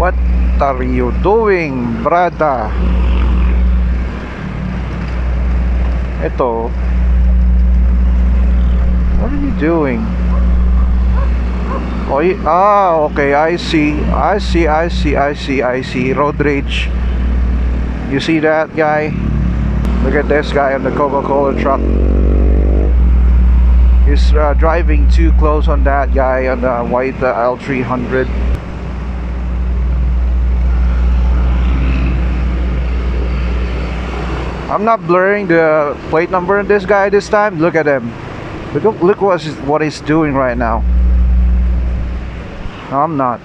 What are you doing, brada? Ito. What are you doing? Oh, okay, I see. Road rage. You see that guy? Look at this guy on the Coca-Cola truck. He's driving too close on that guy on the white L300. I'm not blurring the plate number of this guy this time. Look at him. Look what he's doing right now. No, I'm not.